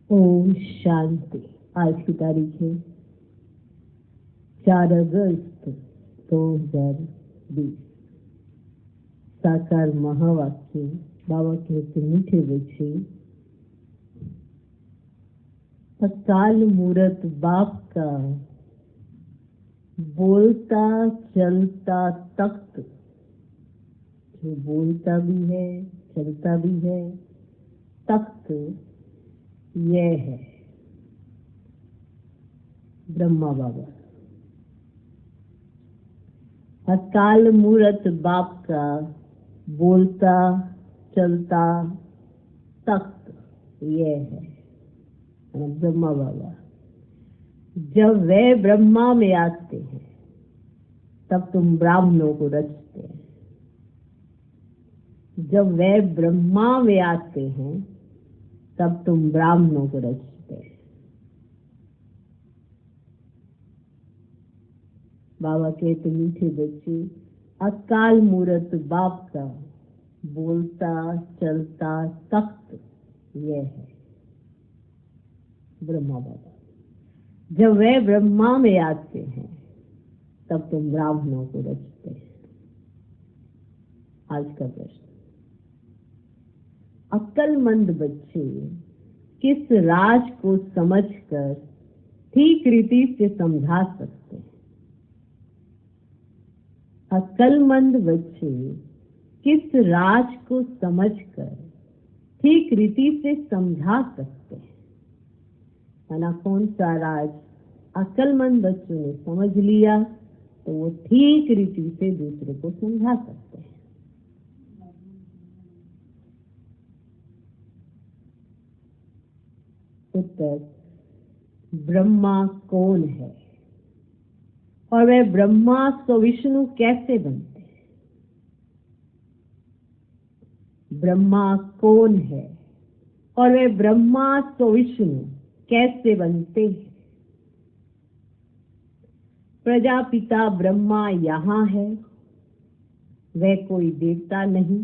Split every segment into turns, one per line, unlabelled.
ओम शांति। आज की तारीख है 4 अगस्त 2020। साकार महावाक्य बाबा के मीठे बच्चे। अकाल मूरत बाप का बोलता चलता तख्त, जो बोलता भी है चलता भी है, तख्त यह है ब्रह्मा बाबा। अकाल मूरत बाप का बोलता चलता तख्त यह है ब्रह्मा बाबा। जब वे ब्रह्मा में आते हैं तब तुम ब्राह्मणों को रचते हैं। जब वे ब्रह्मा में आते हैं तब तुम ब्राह्मणों को रचते हैं। बाबा कहते मीठे बच्चे, अकाल मूरत बाप का बोलता चलता तख्त यह है ब्रह्मा बाबा। जब वे ब्रह्मा में आते हैं तब तुम ब्राह्मणों को रचते हैं। आज का प्रश्न, अक्लमंद बच्चे किस राज को समझकर ठीक रीति से समझा सकते हैं? अक्लमंद बच्चे किस राज को समझकर ठीक रीति से समझा सकते हैं? ना कौन सा राज अक्लमंद बच्चों ने समझ लिया तो वो ठीक रीति से दूसरे को समझा सकते हैं। उत्तर, ब्रह्मा कौन है और वह ब्रह्मा विष्णु कैसे बनते हैं? ब्रह्मा कौन है और वह ब्रह्मा विष्णु कैसे बनते हैं? प्रजापिता ब्रह्मा यहाँ है, वह कोई देवता नहीं।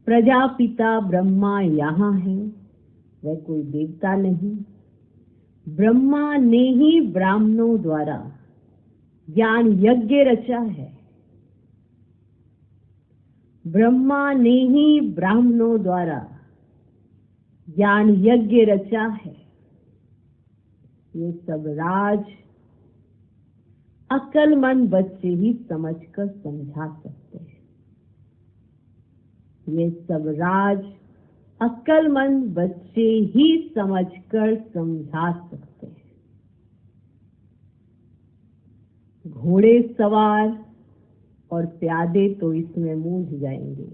प्रजापिता ब्रह्मा यहाँ है, वह कोई देवता नहीं। ब्रह्मा ने ही ब्राह्मणों द्वारा ज्ञान यज्ञ रचा है। ब्रह्मा ने ही ब्राह्मणों द्वारा ज्ञान यज्ञ रचा है। ये सब राज अक्लमंद बच्चे ही समझकर समझा सकते हैं। ये सब राज अक्लमंद बच्चे ही समझकर समझा सकते हैं। घोड़े सवार और प्यादे तो इसमें मूझ जाएंगे।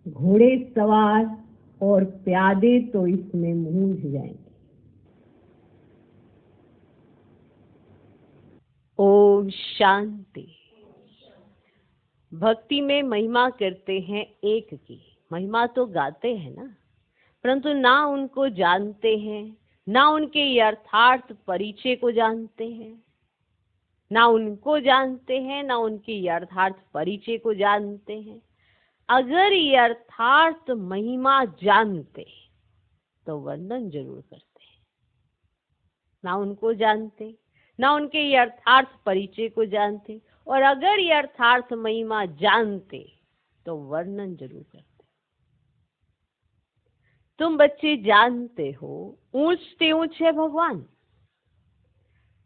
घोड़े सवार और प्यादे तो इसमें मूझ जाएंगे। ओम शांति। भक्ति में महिमा करते हैं एक की, महिमा तो गाते हैं ना, परंतु ना उनको जानते हैं, ना उनके यथार्थ परिचय को जानते हैं, ना उनको जानते हैं, ना उनके यथार्थ परिचय को जानते हैं। अगर यथार्थ महिमा जानते तो वर्णन जरूर करते हैं। ना उनको जानते, ना उनके यथार्थ परिचय को जानते, और अगर यथार्थ महिमा जानते तो वर्णन जरूर करते। तुम बच्चे जानते हो ऊंच से ऊंच है भगवान,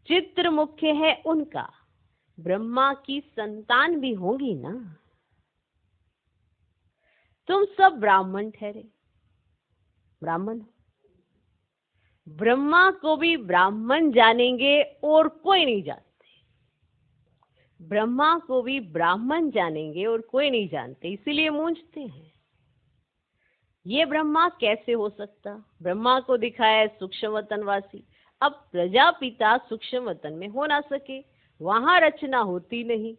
चित्र मुख्य है उनका, ब्रह्मा की संतान भी होंगी ना। तुम सब ब्राह्मण ठहरे, ब्राह्मण। ब्रह्मा को भी ब्राह्मण जानेंगे और कोई नहीं जानते। ब्रह्मा को भी ब्राह्मण जानेंगे और कोई नहीं जानते, इसीलिए मूंझते हैं। ये ब्रह्मा कैसे हो सकता? ब्रह्मा को दिखाया है सूक्ष्म वतनवासी। अब प्रजापिता सूक्ष्म वतन में हो ना सके, वहां रचना होती नहीं।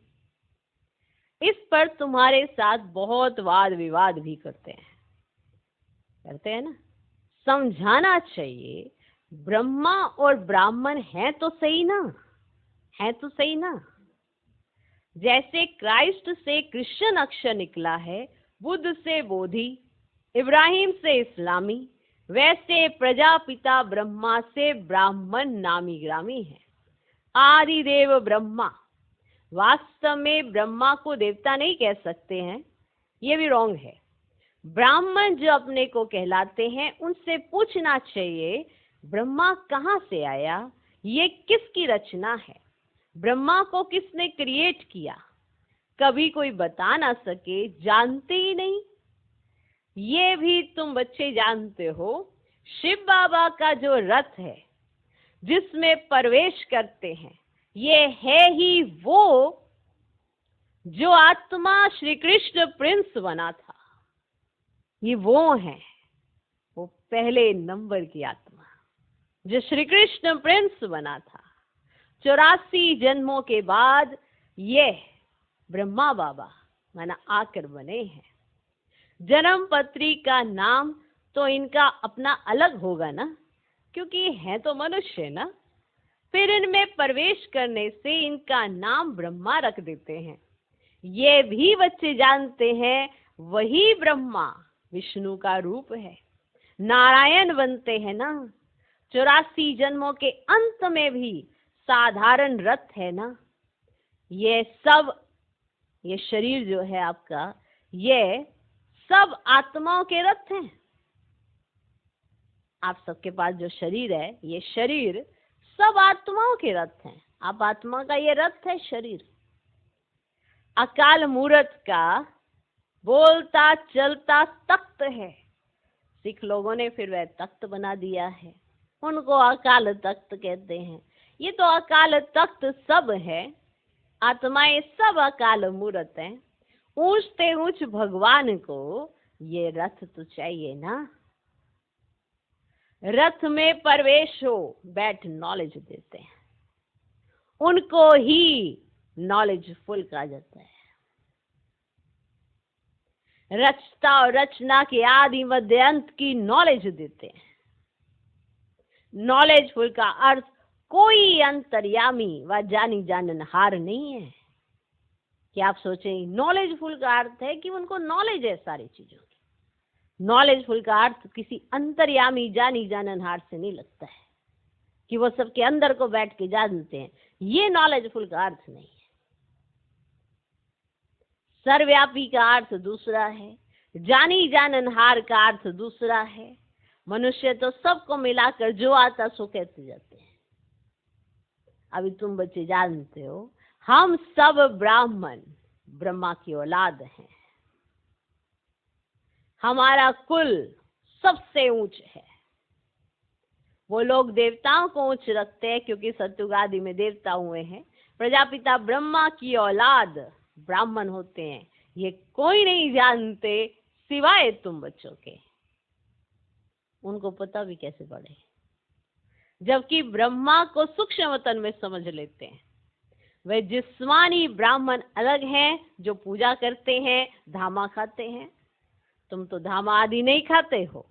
इस पर तुम्हारे साथ बहुत वाद विवाद भी करते हैं ना। समझाना चाहिए, ब्रह्मा और ब्राह्मण है तो सही ना, है तो सही ना। जैसे क्राइस्ट से क्रिश्चियन अक्षर निकला है, बुद्ध से बोधि, इब्राहिम से इस्लामी, वैसे प्रजापिता ब्रह्मा से ब्राह्मण नामी ग्रामी है। आदिदेव ब्रह्मा, वास्तव में ब्रह्मा को देवता नहीं कह सकते हैं, ये भी रॉन्ग है। ब्राह्मण जो अपने को कहलाते हैं उनसे पूछना चाहिए ब्रह्मा कहाँ से आया, ये किसकी रचना है, ब्रह्मा को किसने क्रिएट किया। कभी कोई बता ना सके, जानते ही नहीं। ये भी तुम बच्चे जानते हो, शिव बाबा का जो रथ है जिसमें प्रवेश करते हैं, ये है ही वो जो आत्मा श्री कृष्ण प्रिंस बना था। ये वो है, वो पहले नंबर की आत्मा जो श्री कृष्ण प्रिंस बना था। 84 जन्मों के बाद ये ब्रह्मा बाबा माना आकर बने हैं। जन्म पत्री का नाम तो इनका अपना अलग होगा ना, क्योंकि हैं तो मनुष्य ना। फिर इनमें प्रवेश करने से इनका नाम ब्रह्मा रख देते हैं। ये भी बच्चे जानते हैं वही ब्रह्मा विष्णु का रूप है, नारायण बनते हैं ना। 84 जन्मों के अंत में भी साधारण रथ है ना। ये सब, ये शरीर जो है आपका, ये सब आत्माओं के रथ हैं। आप सबके पास जो शरीर है, ये शरीर सब आत्माओं के रथ हैं। आप आत्मा का ये रथ है शरीर। अकाल मूर्त का बोलता चलता तख्त है। सिख लोगों ने फिर वह तख्त बना दिया है, उनको अकाल तख्त कहते हैं। ये तो अकाल तख्त सब है, आत्माएं सब अकाल मूर्त हैं। ऊंचते ऊंच भगवान को ये रथ तो चाहिए ना। रथ में प्रवेश हो, बैठ नॉलेज देते हैं, उनको ही नॉलेजफुल कहा जाता है। रचता और रचना के आदि मध्य अंत की नॉलेज देते हैं। नॉलेजफुल का अर्थ कोई अंतर्यामी व जानी जाननहार नहीं है कि आप सोचें। नॉलेजफुल का अर्थ है कि उनको नॉलेज है सारी चीजों की। नॉलेजफुल का अर्थ किसी अंतर्यामी जानी जाननहार से नहीं लगता है कि वो सबके अंदर को बैठ के जानते हैं। ये नॉलेजफुल का अर्थ नहीं है। सर्वव्यापी का अर्थ दूसरा है, जानी जाननहार का अर्थ दूसरा है। मनुष्य तो सबको मिलाकर जो आता सो कहते जाते हैं। अभी तुम बच्चे जानते हो, हम सब ब्राह्मण ब्रह्मा की औलाद हैं। हमारा कुल सबसे ऊंच है। वो लोग देवताओं को ऊंच रखते हैं क्योंकि सतयुग आदि में देवता हुए हैं। प्रजापिता ब्रह्मा की औलाद ब्राह्मण होते हैं। ये कोई नहीं जानते सिवाय तुम बच्चों के। उनको पता भी कैसे पड़े, जबकि ब्रह्मा को सूक्ष्म तन में समझ लेते हैं। वे जिस्मानी ब्राह्मण अलग हैं जो पूजा करते हैं, धामा खाते हैं। तुम तो धामा आदि नहीं खाते हो।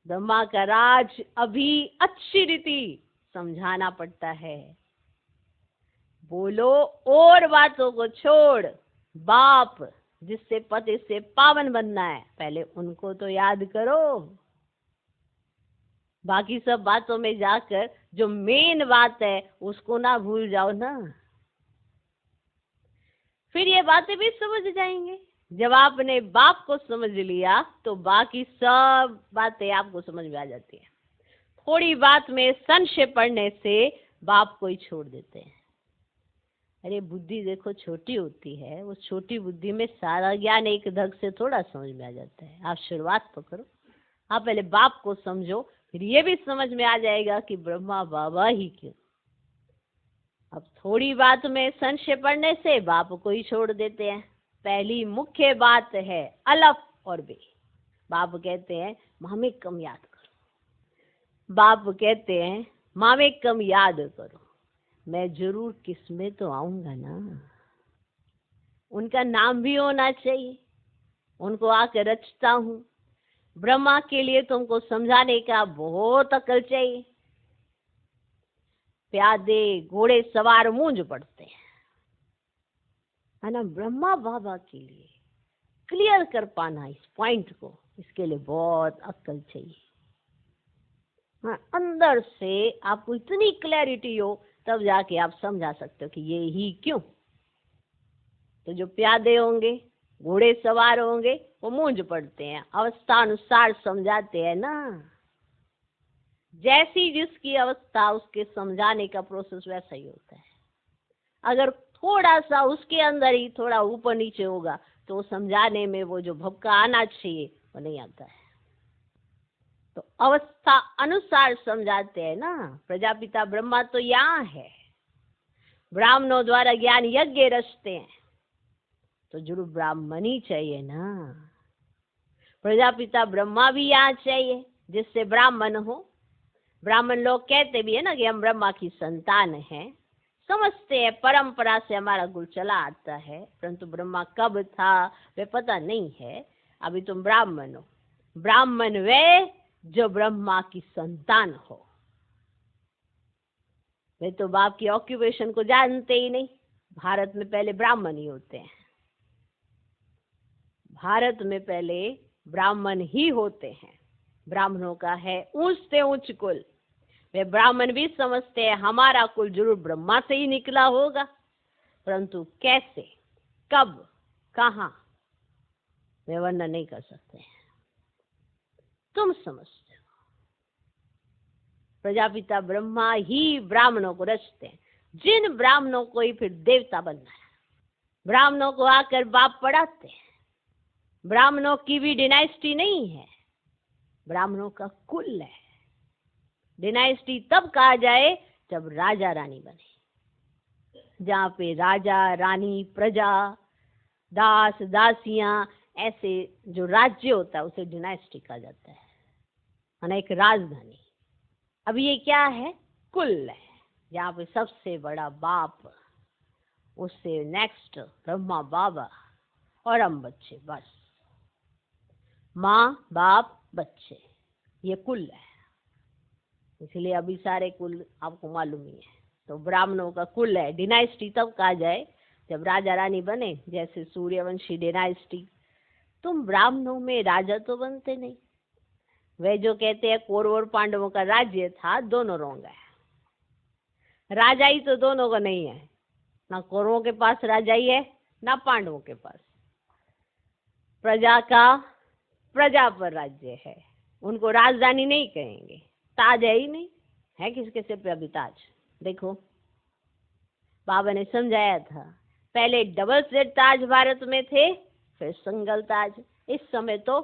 ब्रह्मा का राज अभी अच्छी रीति समझाना पड़ता है। बोलो और बातों को छोड़, बाप जिससे पति से पावन बनना है, पहले उनको तो याद करो। बाकी सब बातों में जाकर जो मेन बात है उसको ना भूल जाओ ना। फिर ये बातें भी समझ जाएंगे। जब आपने बाप को समझ लिया तो बाकी सब बातें आपको समझ में आ जाती है। थोड़ी बात में संशय पड़ने से बाप को ही छोड़ देते हैं। अरे बुद्धि देखो छोटी होती है, उस छोटी बुद्धि में सारा ज्ञान एक धग से थोड़ा समझ में आ जाता है। आप शुरुआत तो करो, आप पहले बाप को समझो, फिर ये भी समझ में आ जाएगा कि ब्रह्मा बाबा ही क्यों। अब थोड़ी बात में संशय पड़ने से बाप को ही छोड़ देते हैं। पहली मुख्य बात है अलफ और बे। बाप कहते हैं मामे कम याद करो। बाप कहते हैं मामे कम याद करो। मैं जरूर किसमें तो आऊंगा ना। उनका नाम भी होना चाहिए। उनको आकर रचता हूं। ब्रह्मा के लिए तुमको समझाने का बहुत अकल चाहिए। प्यादे घोड़े सवार मूंज पड़ते हैं, है ना। ब्रह्मा बाबा के लिए क्लियर कर पाना इस पॉइंट को, इसके लिए बहुत अक्ल चाहिए। हाँ, अंदर से आपको इतनी क्लैरिटी हो तब जाके आप समझा सकते हो कि ये ही क्यों। तो जो प्यादे होंगे, घोड़े सवार होंगे, वो मूंझ पड़ते हैं, अवस्थानुसार समझाते हैं ना। जैसी जिसकी अवस्था, उसके समझाने का प्रोसेस वैसा ही होता है। अगर थोड़ा सा उसके अंदर ही थोड़ा ऊपर नीचे होगा तो समझाने में वो जो भपका आना चाहिए वो नहीं आता है। तो अवस्था अनुसार समझाते हैं ना। प्रजापिता ब्रह्मा तो यहाँ है, ब्राह्मणों द्वारा ज्ञान यज्ञ रचते हैं, तो जरूर ब्राह्मण ही चाहिए ना। प्रजापिता ब्रह्मा भी यहाँ चाहिए जिससे ब्राह्मण हो। ब्राह्मण लोग कहते भी है ना कि हम ब्रह्मा की संतान हैं, समझते हैं परंपरा से हमारा कुल चला आता है, परंतु ब्रह्मा कब था वे पता नहीं है। अभी तुम ब्राह्मण हो, ब्राह्मण वे जो ब्रह्मा की संतान हो। वे तो बाप की ऑक्यूपेशन को जानते ही नहीं। भारत में पहले ब्राह्मण ही होते हैं, भारत में पहले ब्राह्मण ही होते हैं। ब्राह्मणों का है ऊंच से ऊंच कुल। वे ब्राह्मण भी समझते हैं हमारा कुल जरूर ब्रह्मा से ही निकला होगा, परंतु कैसे, कब, कहाँ, वे वर्णन नहीं कर सकते हैं। तुम समझते हो। प्रजापिता ब्रह्मा ही ब्राह्मणों को रचते हैं, जिन ब्राह्मणों को ही फिर देवता बनना है। ब्राह्मणों को आकर बाप पढ़ाते हैं। ब्राह्मणों की भी डिनाइस्टी नहीं है, ब्राह्मणों का कुल है। डिनाइस्टी तब कहा जाए जब राजा रानी बने, जहाँ पे राजा रानी, प्रजा, दास दासियां, ऐसे जो राज्य होता है उसे डिनाइस्टी कहा जाता है, एक राजधानी। अब ये क्या है, कुल है, जहाँ पे सबसे बड़ा बाप, उससे नेक्स्ट ब्रह्मा बाबा और हम बच्चे, बस माँ बाप बच्चे, ये कुल है। इसलिए अभी सारे कुल आपको मालूम ही है। तो ब्राह्मणों का कुल है। डिनाइस्टी तब कहा जाए जब राजा रानी बने, जैसे सूर्यवंशी डिनाइस्टी। तुम ब्राह्मणों में राजा तो बनते नहीं। वे जो कहते हैं कौरव और पांडवों का राज्य था, दोनों रोंग है। राजा ही तो दोनों को नहीं है, ना कौरवों के पास राजा ही है ना पांडवों के पास। प्रजा का प्रजा पर राज्य है, उनको राजधानी नहीं कहेंगे। ताज है ही नहीं, है किसके सिर पे अभी ताज? देखो बाबा ने समझाया था, पहले डबल सेट ताज भारत में थे, फिर सिंगल ताज। इस समय तो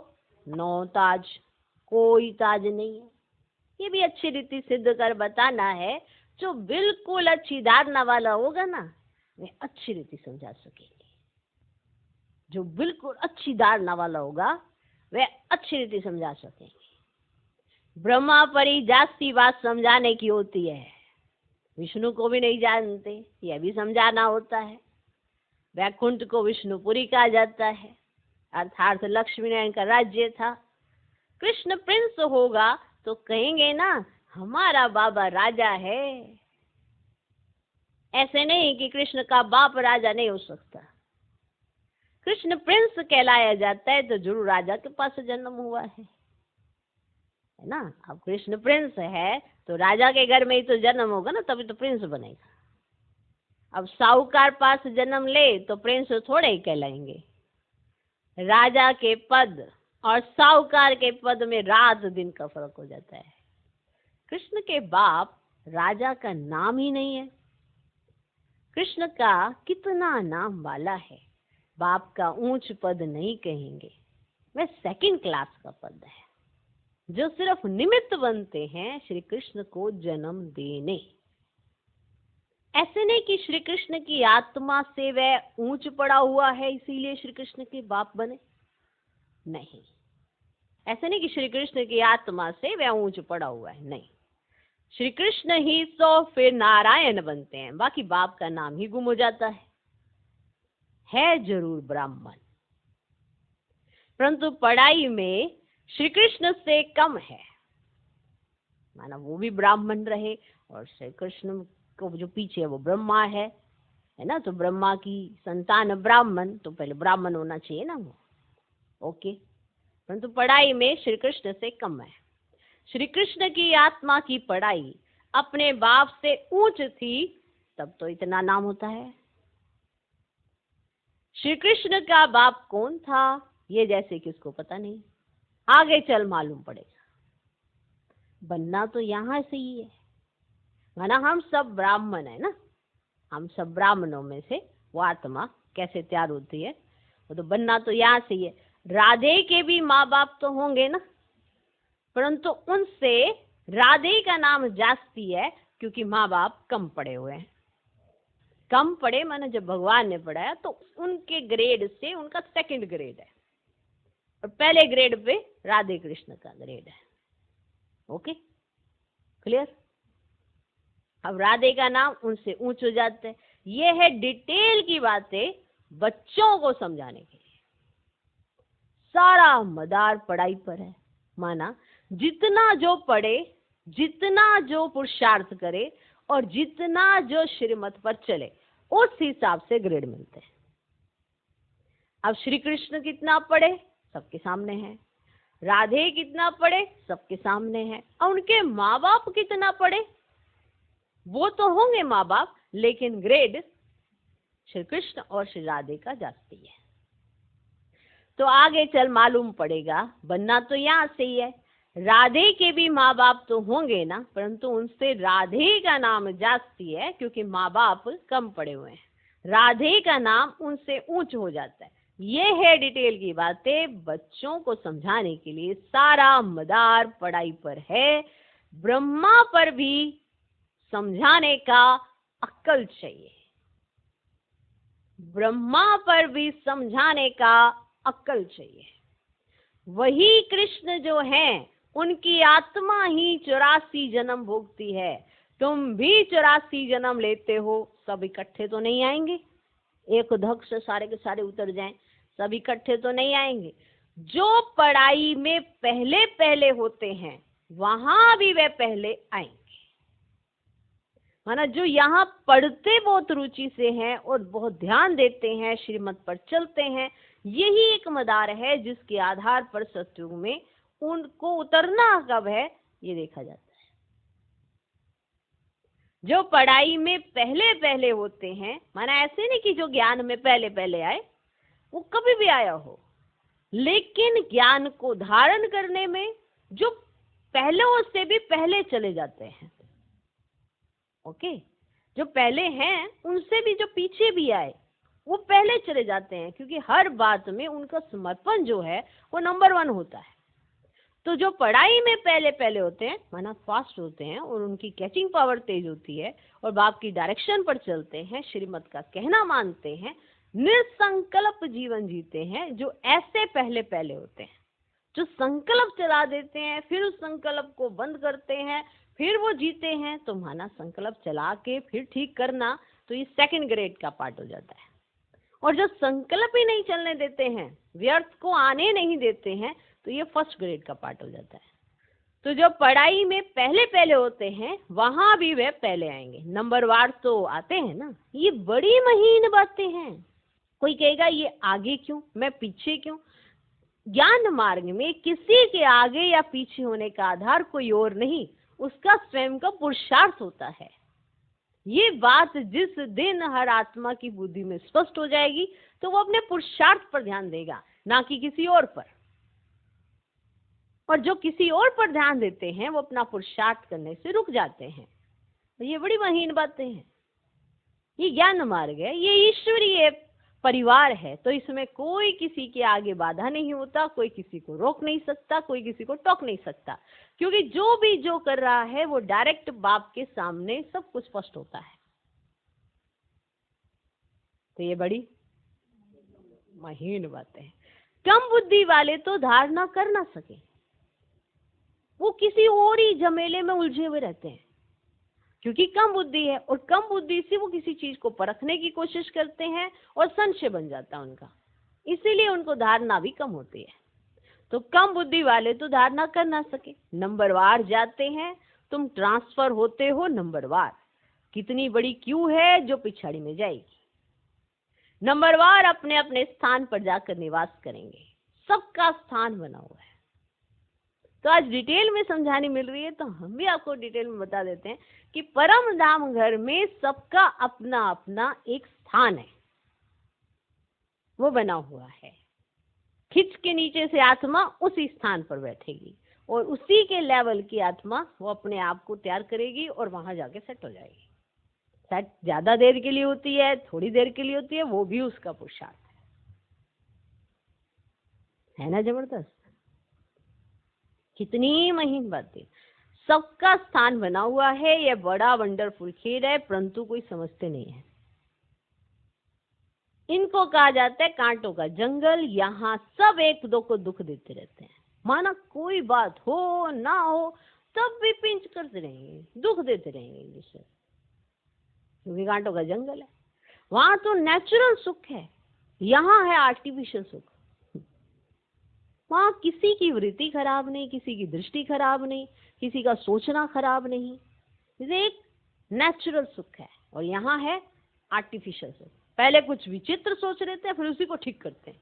9 ताज, कोई ताज नहीं है। ये भी अच्छी रीति सिद्ध कर बताना है। जो बिल्कुल अच्छी धारणा वाला होगा ना, वे अच्छी रीति समझा सकेंगे। जो बिल्कुल अच्छी धारणा वाला होगा वे अच्छी रीति समझा सकेंगे। ब्रह्मा पर ही जास्ती बात समझाने की होती है, विष्णु को भी नहीं जानते, यह भी समझाना होता है। वैकुंठ को विष्णुपुरी कहा जाता है, अर्थात लक्ष्मी नारायण का राज्य था। कृष्ण प्रिंस होगा तो कहेंगे ना हमारा बाबा राजा है। ऐसे नहीं कि कृष्ण का बाप राजा नहीं हो सकता। कृष्ण प्रिंस कहलाया जाता है तो जरूर राजा के पास जन्म हुआ है ना। अब कृष्ण प्रिंस है तो राजा के घर में ही तो जन्म होगा ना, तभी तो प्रिंस बनेगा। अब साहूकार पास जन्म ले तो प्रिंस थोड़े ही कहलाएंगे। राजा के पद और साहूकार के पद में रात दिन का फर्क हो जाता है। कृष्ण के बाप राजा का नाम ही नहीं है। कृष्ण का कितना नाम वाला है, बाप का ऊंच पद नहीं कहेंगे, वह सेकंड क्लास का पद है, जो सिर्फ निमित्त बनते हैं श्री कृष्ण को जन्म देने। ऐसे नहीं कि श्री कृष्ण की आत्मा से वह ऊंच पड़ा हुआ है इसीलिए श्री कृष्ण के बाप बने, नहीं। ऐसे नहीं कि श्री कृष्ण की आत्मा से वह ऊंच पड़ा हुआ है, नहीं। श्री कृष्ण ही तो फिर नारायण बनते हैं, बाकी बाप का नाम ही गुम हो जाता है जरूर ब्राह्मण, परंतु पढ़ाई में श्री कृष्ण से कम है। माना वो भी ब्राह्मण रहे और श्री कृष्ण को जो पीछे है वो ब्रह्मा है ना। तो ब्रह्मा की संतान ब्राह्मण, तो पहले ब्राह्मण होना चाहिए ना वो। ओके, परंतु पढ़ाई में श्री कृष्ण से कम है। श्री कृष्ण की आत्मा की पढ़ाई अपने बाप से ऊंच थी, तब तो इतना नाम होता है। श्री कृष्ण का बाप कौन था ये जैसे किसको पता नहीं, आगे चल मालूम पड़ेगा। बनना तो यहां से ही है, माना हम सब ब्राह्मण है ना, हम सब ब्राह्मणों में से वो आत्मा कैसे तैयार होती है, वो तो बनना तो यहाँ से ही है। राधे के भी माँ बाप तो होंगे ना, परंतु उनसे राधे का नाम जास्ती है क्योंकि माँ बाप कम पढ़े हुए हैं। कम पढ़े माने जब भगवान ने पढ़ाया तो उनके ग्रेड से उनका सेकंड ग्रेड है, और पहले ग्रेड पे राधे कृष्ण का ग्रेड है। Okay, clear. अब राधे का नाम उनसे ऊंच हो जाता है। ये है डिटेल की बातें बच्चों को समझाने के लिए। सारा मदार पढ़ाई पर है, माना जितना जो पढ़े, जितना जो पुरुषार्थ करे और जितना जो श्रीमत पर चले, उस हिसाब से ग्रेड मिलते हैं। अब श्री कृष्ण कितना पढ़े सबके सामने है, राधे कितना पढ़े सबके सामने है, और उनके माँ बाप कितना पढ़े वो तो होंगे माँ बाप, लेकिन ग्रेड श्री कृष्ण और श्री राधे का जास्ती है। तो आगे चल मालूम पड़ेगा, बनना तो यहाँ से ही है। राधे के भी माँ बाप तो होंगे ना, परंतु उनसे राधे का नाम जास्ती है क्योंकि माँ बाप कम पढ़े हुए हैं। राधे का नाम उनसे ऊंच हो जाता है। ये है डिटेल की बातें बच्चों को समझाने के लिए। सारा मदार पढ़ाई पर है, ब्रह्मा पर भी समझाने का अक्ल चाहिए, ब्रह्मा पर भी समझाने का अक्ल चाहिए। वही कृष्ण जो हैं उनकी आत्मा ही 84 जन्म भोगती है। तुम भी 84 जन्म लेते हो, सब इकट्ठे तो नहीं आएंगे, एक धक से सारे के सारे उतर जाएं, सब इकट्ठे तो नहीं आएंगे। जो पढ़ाई में पहले पहले होते हैं वहां भी वे पहले आएंगे। माना जो यहाँ पढ़ते बहुत रुचि से हैं और बहुत ध्यान देते हैं, श्रीमत पर चलते हैं, यही एक मदार है जिसके आधार पर सतयुग में उनको उतरना कब है ये देखा जाता है। जो पढ़ाई में पहले पहले होते हैं, माना ऐसे नहीं कि जो ज्ञान में पहले पहले आए, वो कभी भी आया हो, लेकिन ज्ञान को धारण करने में जो पहले उससे भी पहले चले जाते हैं। ओके, जो पहले हैं उनसे भी जो पीछे भी आए वो पहले चले जाते हैं, क्योंकि हर बात में उनका समर्पण जो है वो नंबर 1 होता है। तो जो पढ़ाई में पहले पहले होते हैं, माना फास्ट होते हैं और उनकी कैचिंग पावर तेज होती है और बाप की डायरेक्शन पर चलते हैं, श्रीमत का कहना मानते हैं, निसंकल्प जीवन जीते हैं, जो ऐसे पहले पहले होते हैं। जो संकल्प चला देते हैं फिर उस संकल्प को बंद करते हैं, फिर वो जीते हैं, तो माना संकल्प चला के फिर ठीक करना, तो ये सेकंड ग्रेड का पार्ट हो जाता है। और जो संकल्प ही नहीं चलने देते हैं, व्यर्थ को आने नहीं देते हैं, तो ये फर्स्ट ग्रेड का पार्ट हो जाता है। तो जो पढ़ाई में पहले पहले होते हैं वहां भी वे पहले आएंगे। नंबरवार तो आते हैं ना, ये बड़ी महीन बातें हैं। कोई कहेगा ये आगे क्यों, मैं पीछे क्यों? ज्ञान मार्ग में किसी के आगे या पीछे होने का आधार कोई और नहीं, उसका स्वयं का पुरुषार्थ होता है। ये बात जिस दिन हर आत्मा की बुद्धि में स्पष्ट हो जाएगी तो वो अपने पुरुषार्थ पर ध्यान देगा, ना कि किसी और पर। और जो किसी और पर ध्यान देते हैं वो अपना पुरुषार्थ करने से रुक जाते हैं। ये बड़ी महीन बातें हैं। ये ज्ञान मार्ग है, ये ईश्वरीय परिवार है, तो इसमें कोई किसी के आगे बाधा नहीं होता, कोई किसी को रोक नहीं सकता, कोई किसी को टोक नहीं सकता, क्योंकि जो भी जो कर रहा है वो डायरेक्ट बाप के सामने सब कुछ स्पष्ट होता है। तो ये बड़ी महीन बातें हैं। कम बुद्धि वाले तो धारणा कर ना सके, वो किसी और ही झमेले में उलझे हुए रहते हैं, क्योंकि कम बुद्धि है, और कम बुद्धि से वो किसी चीज को परखने की कोशिश करते हैं और संशय बन जाता है उनका, इसीलिए उनको धारणा भी कम होती है। तो कम बुद्धि वाले तो धारणा कर ना सके, नंबरवार जाते हैं, तुम ट्रांसफर होते हो नंबरवार। कितनी बड़ी क्यू है जो पिछाड़ी में जाएगी। नंबरवार अपने अपने स्थान पर जाकर निवास करेंगे, सबका स्थान बना हुआ है। तो आज डिटेल में समझानी मिल रही है तो हम भी आपको डिटेल में बता देते हैं कि परम धाम घर में सबका अपना अपना एक स्थान है, वो बना हुआ है। खिंच के नीचे से आत्मा उसी स्थान पर बैठेगी और उसी के लेवल की आत्मा वो अपने आप को तैयार करेगी और वहां जाके सेट हो जाएगी। सेट ज्यादा देर के लिए होती है, थोड़ी देर के लिए होती है, वो भी उसका पुरुषार्थ है ना। जबरदस्त, कितनी महीन बातें। सबका स्थान बना हुआ है, यह बड़ा वंडरफुल खेल है, परंतु कोई समझते नहीं है। इनको कहा जाता है कांटों का जंगल। यहाँ सब एक दो को दुख देते रहते हैं, माना कोई बात हो ना हो तब भी पिंच करते रहेंगे, दुख देते रहेंगे एक दूसरे, क्योंकि कांटों का जंगल है। वहां तो नेचुरल सुख है, यहाँ है आर्टिफिशियल सुख। वहां किसी की वृत्ति खराब नहीं, किसी की दृष्टि खराब नहीं, किसी का सोचना खराब नहीं। ये एक नेचुरल सुख है और यहाँ है आर्टिफिशियल सुख। पहले कुछ विचित्र सोच रहे थे, फिर उसी को ठीक करते हैं।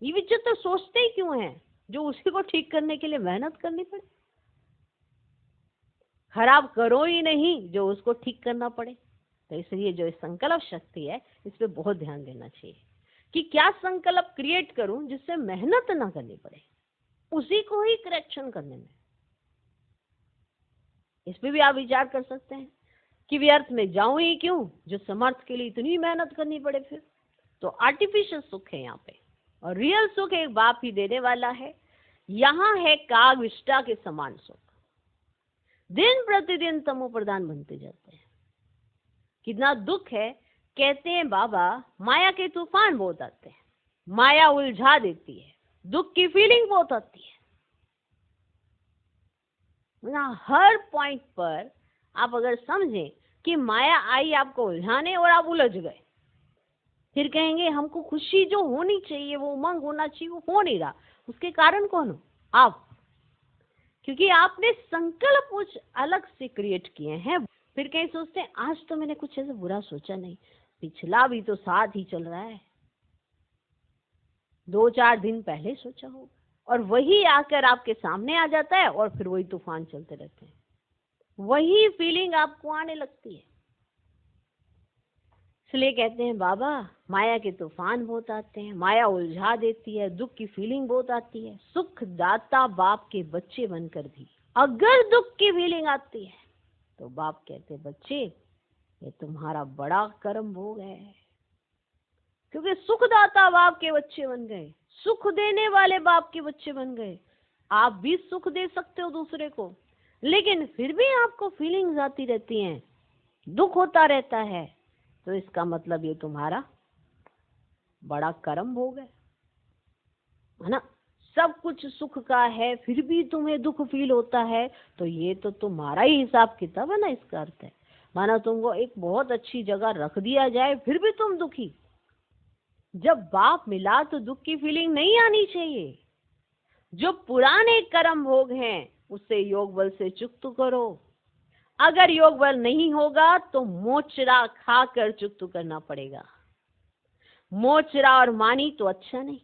ये विचित्र सोचते ही क्यों हैं? जो उसी को ठीक करने के लिए मेहनत करनी पड़े। खराब करो ही नहीं जो उसको ठीक करना पड़े। तो इसलिए जो संकल्प शक्ति है, इस पे बहुत ध्यान देना चाहिए कि क्या संकल्प क्रिएट करूं जिससे मेहनत ना करनी पड़े, उसी को ही करेक्शन करने में। इस पे भी आप विचार कर सकते हैं कि व्यर्थ में जाऊं ही क्यों, जो समर्थ के लिए इतनी मेहनत करनी पड़े। फिर तो आर्टिफिशियल सुख है यहाँ पे, और रियल सुख एक बाप ही देने वाला है। यहाँ है काग विष्टा के समान सुख। दिन प्रतिदिन तमो प्रधान बनते जाते हैं। कितना दुख है, कहते हैं बाबा माया के तूफान बहुत आते हैं, माया उलझा देती है, दुख की फीलिंग बहुत आती है ना। हर पॉइंट पर आप अगर समझें कि माया आई आपको उलझाने और आप उलझ गए, फिर कहेंगे हमको खुशी जो होनी चाहिए, वो उमंग होना चाहिए, वो हो नहीं रहा। उसके कारण कौन हो? आप, क्योंकि आपने संकल्प कुछ अलग से क्रिएट किए हैं। फिर कहीं सोचते हैं आज तो मैंने कुछ ऐसा बुरा सोचा नहीं, पिछला भी तो साथ ही चल रहा है, 2-4 दिन पहले सोचा होगा, और वही आकर आपके सामने आ जाता है और फिर वही तूफान चलते रहते हैं, वही फीलिंग आपको आने लगती है। इसलिए कहते हैं बाबा माया के तूफान बहुत आते हैं, माया उलझा देती है, दुख की फीलिंग बहुत आती है। सुख दाता बाप के बच्चे बनकर भी अगर दुख की फीलिंग आती है तो बाप कहते बच्चे ये तुम्हारा बड़ा कर्म भोग है, क्योंकि सुखदाता बाप के बच्चे बन गए, सुख देने वाले बाप के बच्चे बन गए। आप भी सुख दे सकते हो दूसरे को, लेकिन फिर भी आपको फीलिंग्स आती रहती हैं, दुख होता रहता है, तो इसका मतलब ये तुम्हारा बड़ा कर्म भोग है ना। सब कुछ सुख का है फिर भी तुम्हें दुख फील होता है, तो ये तो तुम्हारा ही हिसाब किताब है ना। इसका अर्थ है माना तुमको एक बहुत अच्छी जगह रख दिया जाए फिर भी तुम दुखी। जब बाप मिला तो दुख की फीलिंग नहीं आनी चाहिए। जो पुराने कर्म भोग हैं उससे योग बल से चुक्त करो। अगर योग बल नहीं होगा तो मोचरा खाकर चुक्त करना पड़ेगा। मोचरा और मानी तो अच्छा नहीं,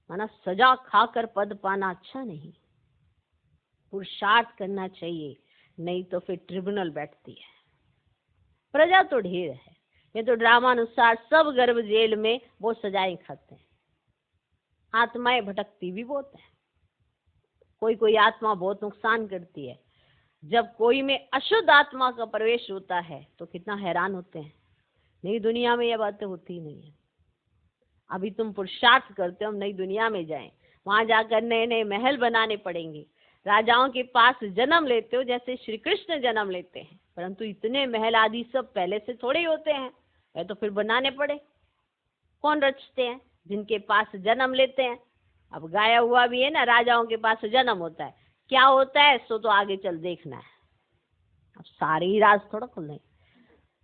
माना सजा खाकर पद पाना अच्छा नहीं। पुरुषार्थ करना चाहिए, नहीं तो फिर ट्रिब्यूनल बैठती है। प्रजा तो ढेर है, ये तो ड्रामानुसार सब गर्भ जेल में वो सजाएं खाते हैं। आत्माएं भटकती भी बहुत है, कोई कोई आत्मा बहुत नुकसान करती है। जब कोई में अशुद्ध आत्मा का प्रवेश होता है तो कितना हैरान होते हैं। नई दुनिया में ये बातें होती ही नहीं है। अभी तुम पुरुषार्थ करते हो हम नई दुनिया में जाएं, वहां जाकर नए नए महल बनाने पड़ेंगे, राजाओं के पास जन्म लेते हो जैसे श्री कृष्ण जन्म लेते हैं, परंतु इतने महल आदि सब पहले से थोड़े ही होते हैं, ये तो फिर बनाने पड़े। कौन रचते हैं? जिनके पास जन्म लेते हैं। अब गाया हुआ भी है ना, राजाओं के पास जन्म होता है, क्या होता है सो तो आगे चल देखना है। अब सारे ही राज थोड़ा खुल रहे,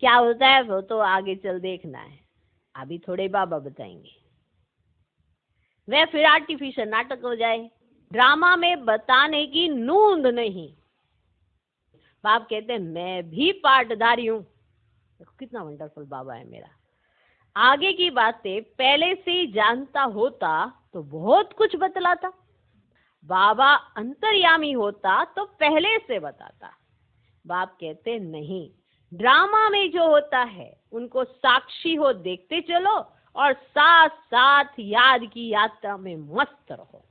क्या होता है वो तो आगे चल देखना है, अभी थोड़े बाबा बताएंगे। वह फिर आर्टिफिशियल नाटक हो जाए, ड्रामा में बताने की नूंद नहीं। बाप कहते हैं मैं भी पार्टधारी हूं। देखो कितना वंडरफुल बाबा है मेरा। आगे की बातें पहले से ही जानता होता तो बहुत कुछ बतलाता। बाबा अंतर्यामी होता तो पहले से बताता। बाप कहते नहीं, ड्रामा में जो होता है उनको साक्षी हो देखते चलो और साथ साथ याद की यात्रा में मस्त रहो।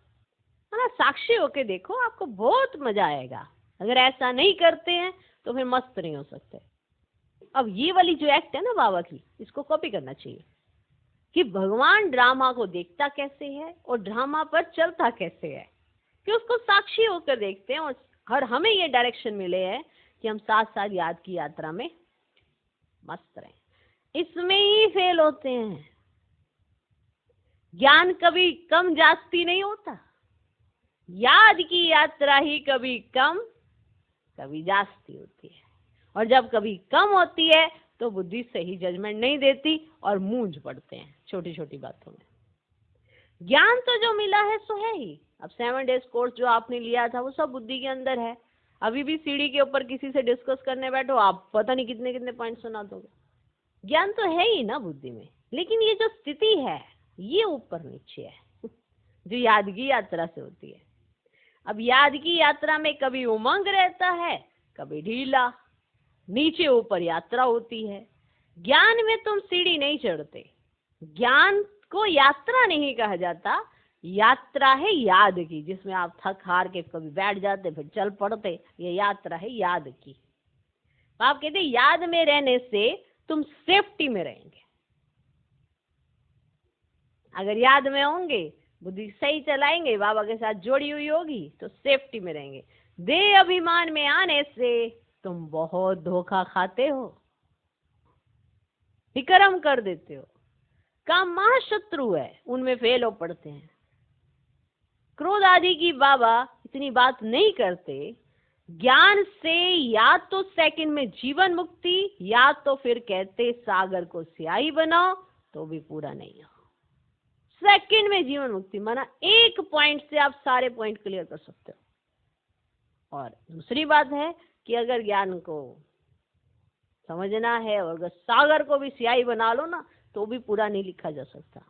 है ना, साक्षी होके देखो, आपको बहुत मजा आएगा। अगर ऐसा नहीं करते हैं तो फिर मस्त नहीं हो सकते। अब ये वाली जो एक्ट है ना बाबा की, इसको कॉपी करना चाहिए कि भगवान ड्रामा को देखता कैसे है और ड्रामा पर चलता कैसे है, कि उसको साक्षी होकर देखते हैं। और हमें ये डायरेक्शन मिले हैं कि हम साथ साथ याद की यात्रा में मस्त रहें। इसमें ही फेल होते हैं। ज्ञान कभी कम जास्ती नहीं होता, याद की यात्रा ही कभी कम कभी जास्ती होती है। और जब कभी कम होती है तो बुद्धि सही जजमेंट नहीं देती और मूंझ पड़ते हैं छोटी छोटी बातों में। ज्ञान तो जो मिला है सो है ही। अब 7 डेज कोर्स जो आपने लिया था वो सब बुद्धि के अंदर है। अभी भी सीढ़ी के ऊपर किसी से डिस्कस करने बैठो, आप पता नहीं कितने कितने पॉइंट सुना दोगे। ज्ञान तो है ही ना बुद्धि में, लेकिन ये जो स्थिति है ये ऊपर नीचे है जो याद की यात्रा से होती है। अब याद की यात्रा में कभी उमंग रहता है, कभी ढीला, नीचे ऊपर यात्रा होती है। ज्ञान में तुम सीढ़ी नहीं चढ़ते। ज्ञान को यात्रा नहीं कहा जाता, यात्रा है याद की, जिसमें आप थक हार के कभी बैठ जाते फिर चल पड़ते। ये यात्रा है याद की। आप कहते याद में रहने से तुम सेफ्टी में रहेंगे। अगर याद में होंगे, बुद्धि सही चलाएंगे, बाबा के साथ जोड़ी हुई होगी तो सेफ्टी में रहेंगे। देह अभिमान में आने से तुम बहुत धोखा खाते हो, विक्रम कर देते हो। काम महाशत्रु है, उनमें फेल हो पड़ते हैं। क्रोध आदि की बाबा इतनी बात नहीं करते। ज्ञान से या तो सेकंड में जीवन मुक्ति, या तो फिर कहते सागर को स्याही बनाओ, तो भी पूरा नहीं हो। सेकंड में जीवन मुक्ति माना एक पॉइंट से आप सारे पॉइंट क्लियर कर सकते हो। और दूसरी बात है कि अगर ज्ञान को समझना है और अगर सागर को भी स्याही बना लो ना, तो भी पूरा नहीं लिखा जा सकता।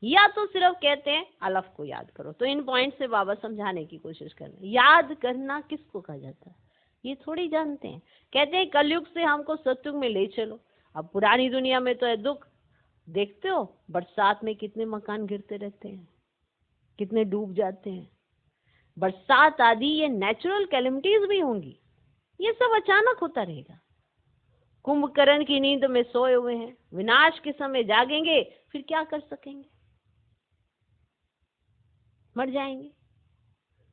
या तो सिर्फ कहते हैं अलफ को याद करो। तो इन पॉइंट से बाबा समझाने की कोशिश कर रहे हैं। याद करना किसको कहा जाता है ये थोड़ी जानते हैं। कहते हैं कलयुग से हमको सतयुग में ले चलो। अब पुरानी दुनिया में तो है दुख, देखते हो बरसात में कितने मकान गिरते रहते हैं, कितने डूब जाते हैं। बरसात आदि ये नेचुरल कैलेमिटीज भी होंगी, ये सब अचानक होता रहेगा। कुंभकर्ण की नींद में सोए हुए हैं, विनाश के समय जागेंगे, फिर क्या कर सकेंगे, मर जाएंगे।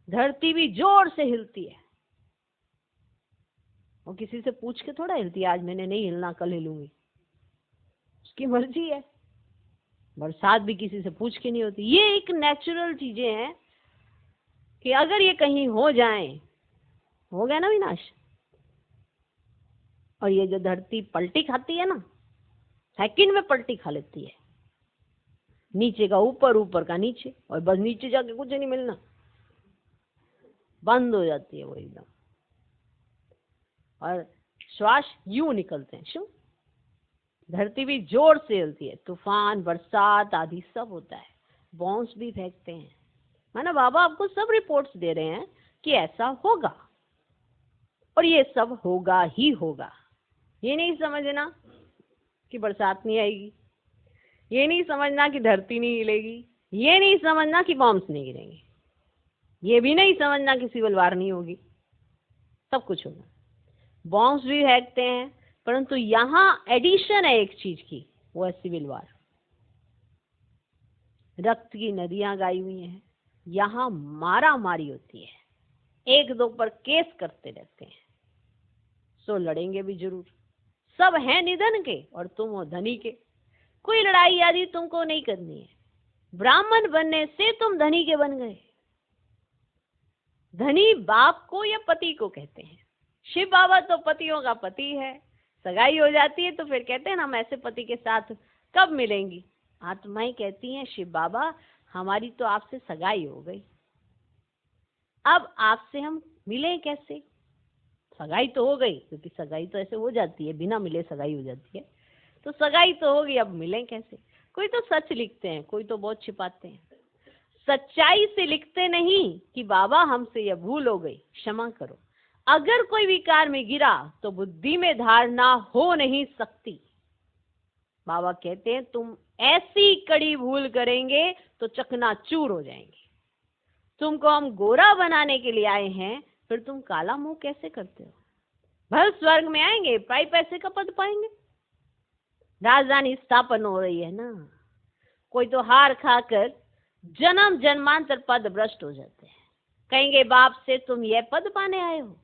धरती भी जोर से हिलती है, वो किसी से पूछ के थोड़ा हिलती है, आज मैंने नहीं हिलना कल हिलूंगी, उसकी मर्जी है। बरसात भी किसी से पूछ के नहीं होती। ये एक नेचुरल चीजें हैं कि अगर ये कहीं हो जाए, हो गया ना विनाश। और ये जो धरती पलटी खाती है ना, सेकंड में पलटी खा लेती है, नीचे का ऊपर, ऊपर का नीचे, और बस नीचे जाके कुछ नहीं मिलना, बंद हो जाती है वो एकदम। और श्वास यूं निकलते हैं। क्यों? धरती भी जोर से हिलती है, तूफान बरसात आदि सब होता है, बॉम्ब्स भी फेंकते हैं। माना बाबा आपको सब रिपोर्ट्स दे रहे हैं कि ऐसा होगा और ये सब होगा ही होगा। ये नहीं समझना कि बरसात नहीं आएगी, ये नहीं समझना कि धरती नहीं हिलेगी, ये नहीं समझना कि बॉम्ब्स नहीं गिरेंगे, ये भी नहीं समझना कि सिविल वार नहीं होगी। सब कुछ होगा। बॉम्ब्स भी फेंकते हैं, परंतु यहाँ एडिशन है एक चीज की, वो है सिविल वार। रक्त की नदियां गाई हुई हैं, यहाँ मारा मारी होती है, एक दो पर केस करते रहते हैं। सो लड़ेंगे भी जरूर। सब हैं निधन के और तुम हो धनी के। कोई लड़ाई आदि तुमको नहीं करनी है। ब्राह्मण बनने से तुम धनी के बन गए। धनी बाप को या पति को कहते हैं। शिव बाबा तो पतियों का पति है। सगाई हो जाती है तो फिर कहते हैं ना, हम ऐसे पति के साथ कब मिलेंगी। आत्माएं कहती हैं शिव बाबा हमारी तो आपसे सगाई हो गई, अब आपसे हम मिले कैसे। सगाई तो हो गई, क्योंकि सगाई तो ऐसे हो जाती है, बिना मिले सगाई हो जाती है। तो सगाई तो होगी, अब मिलें कैसे? कोई तो सच लिखते हैं, कोई तो बहुत छिपाते हैं। सच्चाई से लिखते नहीं कि बाबा हमसे यह भूल हो गई, क्षमा करो। अगर कोई विकार में गिरा तो बुद्धि में धारणा हो नहीं सकती। बाबा कहते हैं तुम ऐसी कड़ी भूल करेंगे तो चकनाचूर हो जाएंगे। तुमको हम गोरा बनाने के लिए आए हैं, फिर तुम काला मुंह कैसे करते हो? भल स्वर्ग में आएंगे, पाई पैसे का पद पाएंगे। राजधानी स्थापन हो रही है ना। कोई तो हार खाकर जन्म जन्मांतर पद भ्रष्ट हो जाते हैं। कहेंगे बाप से तुम यह पद पाने आए हो।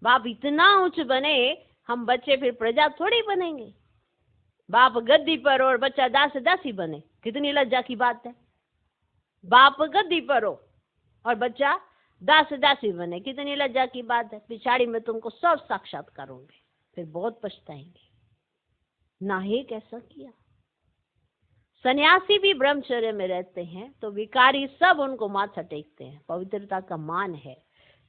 बाप इतना उच्च बने, हम बच्चे फिर प्रजा थोड़ी बनेंगे। बाप गद्दी पर और बच्चा दास दासी बने, कितनी लज्जा की बात है। बाप गद्दी पर हो और बच्चा दास दासी बने, कितनी लज्जा की बात है। पिछाड़ी में तुमको सब साक्षात्कार होंगे, फिर बहुत पछताएंगे। नाहिक ऐसा किया। सन्यासी भी ब्रह्मचर्य में रहते हैं तो विकारी सब उनको माथा टेकते हैं। पवित्रता का मान है,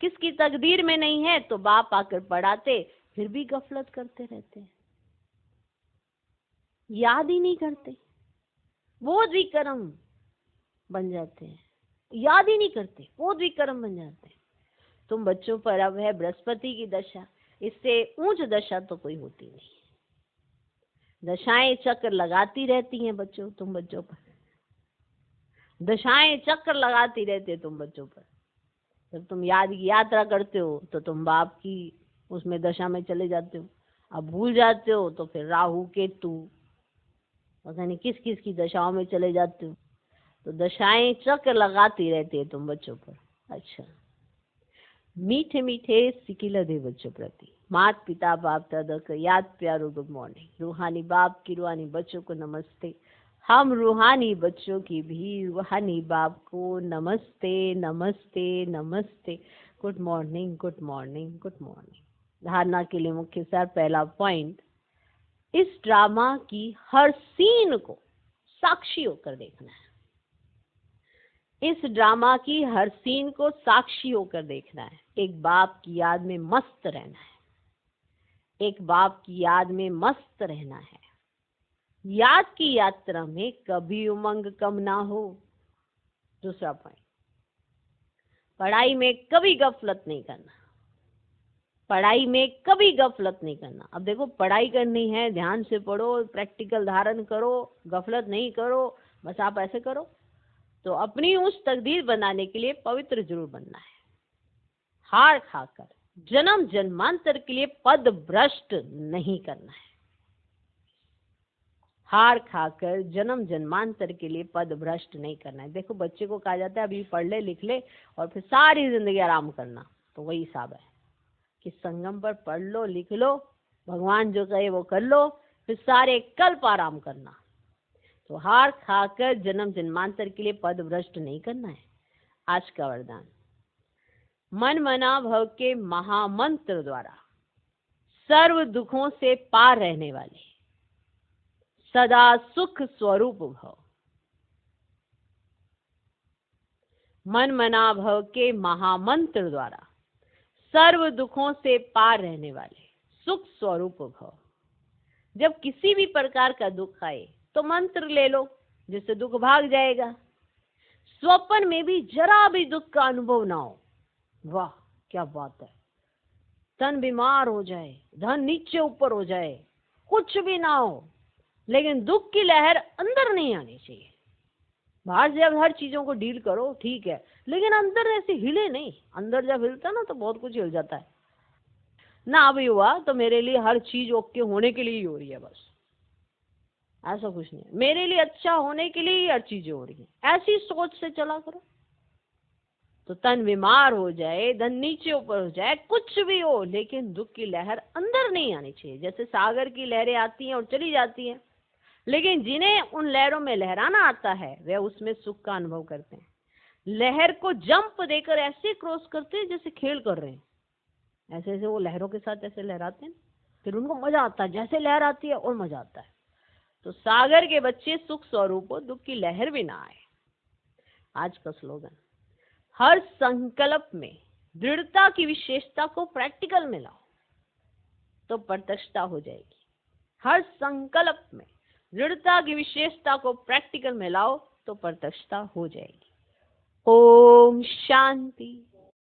किसकी तकदीर में नहीं है तो बाप आकर पढ़ाते, फिर भी गफलत करते रहते हैं, याद ही नहीं करते, बोध विक्रम बन जाते हैं। याद ही नहीं करते, बोध विक्रम बन जाते हैं। तुम बच्चों पर अब है बृहस्पति की दशा, इससे ऊंच दशा तो कोई होती नहीं। दशाएं चक्र लगाती रहती हैं बच्चों, तुम बच्चों पर दशाएं चक्र लगाती रहती है तुम बच्चों पर। जब तुम याद की यात्रा करते हो तो तुम बाप की उसमें दशा में चले जाते हो। अब भूल जाते हो तो फिर राहु केतु पता नहीं किस किस की दशाओं में चले जाते हो। तो दशाएं चक्र लगाती रहती है तुम बच्चों पर। अच्छा, मीठे मीठे सिकिला दे बच्चों प्रति मात पिता बाप दादा का याद प्यारो गुड मॉर्निंग। रूहानी बाप की रूहानी बच्चों को नमस्ते। हम रूहानी बच्चों की भी रूहानी बाप को नमस्ते नमस्ते नमस्ते। Good morning good morning good morning. धारणा के लिए मुख्य सार पहला पॉइंट, इस ड्रामा की हर सीन को साक्षी होकर देखना है। इस ड्रामा की हर सीन को साक्षी होकर देखना है। एक बाप की याद में मस्त रहना है, एक बाप की याद में मस्त रहना है। याद की यात्रा में कभी उमंग कम ना हो। दूसरा पॉइंट, पढ़ाई में कभी गफलत नहीं करना, पढ़ाई में कभी गफलत नहीं करना। अब देखो, पढ़ाई करनी है, ध्यान से पढ़ो, प्रैक्टिकल धारण करो, गफलत नहीं करो, बस आप ऐसे करो तो अपनी उस तकदीर बनाने के लिए पवित्र जरूर बनना है। हार खाकर जन्म जन्मांतर के लिए पद भ्रष्ट नहीं करना है। हार खाकर जन्म जन्मांतर के लिए पद भ्रष्ट नहीं करना है। देखो, बच्चे को कहा जाता है अभी पढ़ ले लिख ले और फिर सारी जिंदगी आराम करना, तो वही हिसाब है कि संगम पर पढ़ लो लिख लो, भगवान जो कहे वो कर लो, फिर सारे कल्प आराम करना। तो हार खाकर जन्म जन्मांतर के लिए पद भ्रष्ट नहीं करना है। आज का वरदान, मन मना भव के महामंत्र द्वारा सर्व दुखों से पार रहने वाले सदा सुख स्वरूप भव। मन मना भव के महामंत्र द्वारा सर्व दुखों से पार रहने वाले सुख स्वरूप भव। जब किसी भी प्रकार का दुख आए तो मंत्र ले लो, जिससे दुख भाग जाएगा। स्वप्न में भी जरा भी दुख का अनुभव ना हो। वाह क्या बात है। तन बीमार हो जाए, धन नीचे ऊपर हो जाए, कुछ भी ना हो, लेकिन दुख की लहर अंदर नहीं आनी चाहिए। बाहर से अब हर चीजों को डील करो ठीक है, लेकिन अंदर ऐसे हिले नहीं। अंदर जब हिलता ना तो बहुत कुछ हिल जाता है ना। अभी हुआ तो मेरे लिए हर चीज ओके होने के लिए ही हो रही है, बस ऐसा कुछ नहीं है। मेरे लिए अच्छा होने के लिए ही हर चीजें हो रही है, ऐसी सोच से चला करो। तो तन बीमार हो जाए, धन नीचे ऊपर हो जाए, कुछ भी हो, लेकिन दुख की लहर अंदर नहीं आनी चाहिए। जैसे सागर की लहरें आती हैं और चली जाती हैं, लेकिन जिन्हें उन लहरों में लहराना आता है वे उसमें सुख का अनुभव करते हैं। लहर को जंप देकर ऐसे क्रॉस करते हैं जैसे खेल कर रहे हैं, ऐसे ऐसे वो लहरों के साथ ऐसे लहराते हैं, फिर उनको मजा आता है। जैसे लहर आती है और मजा आता है। तो सागर के बच्चे सुख स्वरूप हो, दुख की लहर भी ना आए। आज का स्लोगन, हर संकल्प में दृढ़ता की विशेषता को प्रैक्टिकल में लाओ तो प्रत्यक्षता हो जाएगी। हर संकल्प में दृढ़ता की विशेषता को प्रैक्टिकल में लाओ तो प्रत्यक्षता हो जाएगी। ओम शांति।